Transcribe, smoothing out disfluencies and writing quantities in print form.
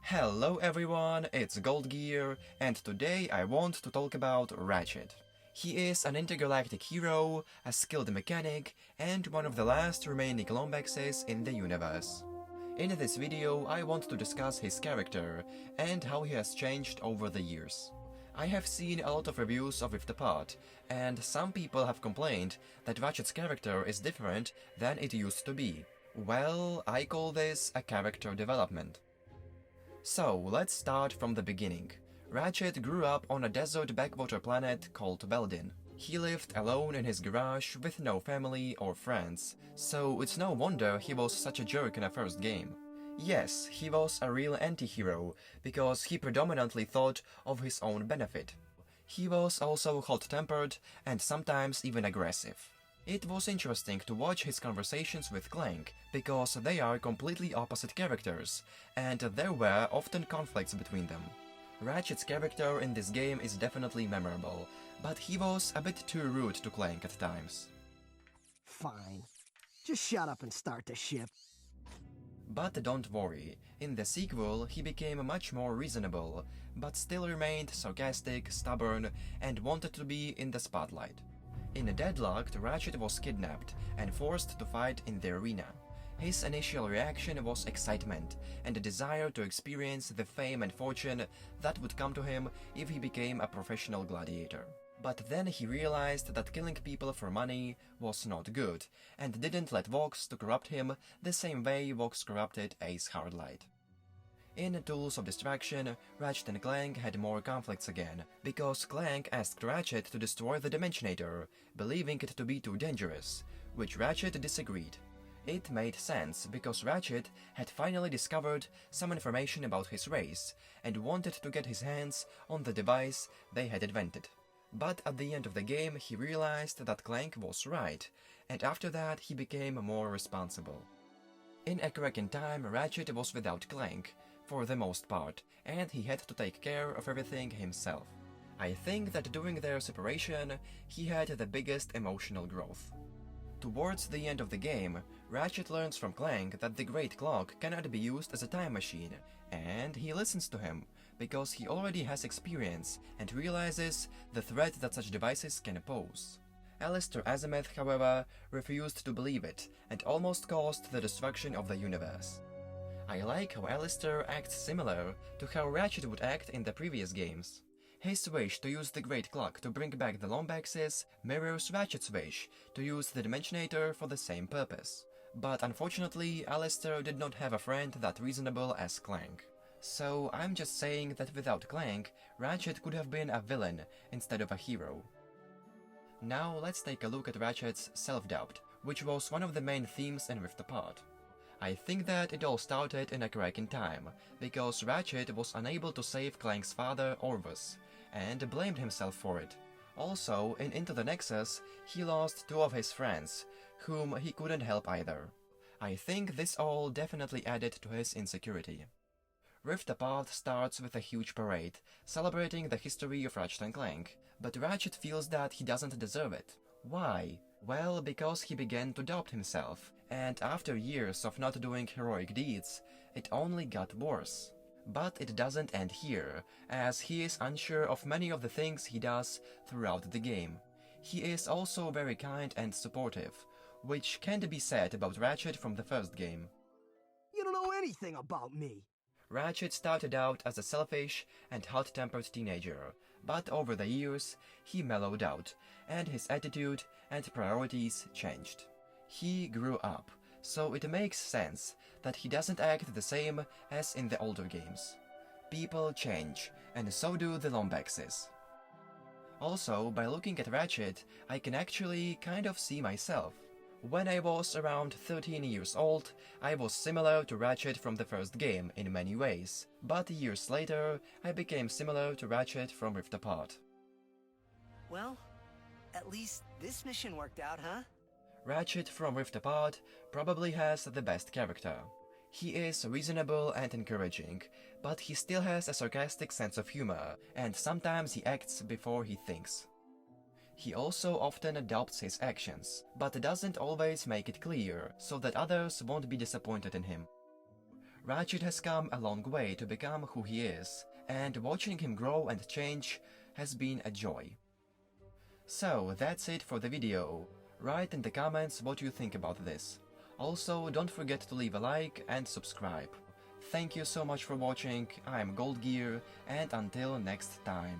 Hello everyone, it's Gold Gear, and today I want to talk about Ratchet. He is an intergalactic hero, a skilled mechanic, and one of the last remaining Lombexes in the universe. In this video, I want to discuss his character and how he has changed over the years. I have seen a lot of reviews of Rift Apart, and some people have complained that Ratchet's character is different than it used to be. Well, I call this a character development. So, let's start from the beginning. Ratchet grew up on a desert backwater planet called Veldin. He lived alone in his garage with no family or friends, so it's no wonder he was such a jerk in the first game. Yes, he was a real anti-hero, because he predominantly thought of his own benefit. He was also hot-tempered and sometimes even aggressive. It was interesting to watch his conversations with Clank, because they are completely opposite characters, and there were often conflicts between them. Ratchet's character in this game is definitely memorable, but he was a bit too rude to Clank at times. Fine. Just shut up and start the ship. But don't worry, in the sequel he became much more reasonable, but still remained sarcastic, stubborn, and wanted to be in the spotlight. In Deadlocked, Ratchet was kidnapped and forced to fight in the arena. His initial reaction was excitement and a desire to experience the fame and fortune that would come to him if he became a professional gladiator. But then he realized that killing people for money was not good, and didn't let Vox to corrupt him the same way Vox corrupted Ace Hardlight. In Tools of Distraction, Ratchet and Clank had more conflicts again, because Clank asked Ratchet to destroy the Dimensionator, believing it to be too dangerous, which Ratchet disagreed. It made sense, because Ratchet had finally discovered some information about his race, and wanted to get his hands on the device they had invented. But at the end of the game he realized that Clank was right, and after that he became more responsible. In A Crack in Time, Ratchet was without Clank, for the most part, and he had to take care of everything himself. I think that during their separation, he had the biggest emotional growth. Towards the end of the game, Ratchet learns from Clank that the Great Clock cannot be used as a time machine, and he listens to him, because he already has experience and realizes the threat that such devices can pose. Alistair Azimuth, however, refused to believe it, and almost caused the destruction of the universe. I like how Alistair acts similar to how Ratchet would act in the previous games. His wish to use the Great Clock to bring back the Lombexes mirrors Ratchet's wish to use the Dimensionator for the same purpose. But unfortunately, Alistair did not have a friend that reasonable as Clank. So I'm just saying that without Clank, Ratchet could have been a villain instead of a hero. Now let's take a look at Ratchet's self-doubt, which was one of the main themes in Rift Apart. I think that it all started in A Crack in Time, because Ratchet was unable to save Clank's father, Orvus, and blamed himself for it. Also, in Into the Nexus, he lost two of his friends, whom he couldn't help either. I think this all definitely added to his insecurity. Rift Apart starts with a huge parade, celebrating the history of Ratchet and Clank, but Ratchet feels that he doesn't deserve it. Why? Well, because he began to doubt himself, and after years of not doing heroic deeds, it only got worse. But it doesn't end here, as he is unsure of many of the things he does throughout the game. He is also very kind and supportive, which can't be said about Ratchet from the first game. You don't know anything about me. Ratchet started out as a selfish and hot-tempered teenager, but over the years, he mellowed out, and his attitude and priorities changed. He grew up, so it makes sense that he doesn't act the same as in the older games. People change, and so do the Lombexes. Also, by looking at Ratchet, I can actually kind of see myself. When I was around 13 years old, I was similar to Ratchet from the first game in many ways, but years later, I became similar to Ratchet from Rift Apart. Well, at least this mission worked out, huh? Ratchet from Rift Apart probably has the best character. He is reasonable and encouraging, but he still has a sarcastic sense of humor, and sometimes he acts before he thinks. He also often adopts his actions, but doesn't always make it clear, so that others won't be disappointed in him. Ratchet has come a long way to become who he is, and watching him grow and change has been a joy. So that's it for the video. Write in the comments what you think about this. Also, don't forget to leave a like and subscribe. Thank you so much for watching, I'm Gold Gear, and until next time.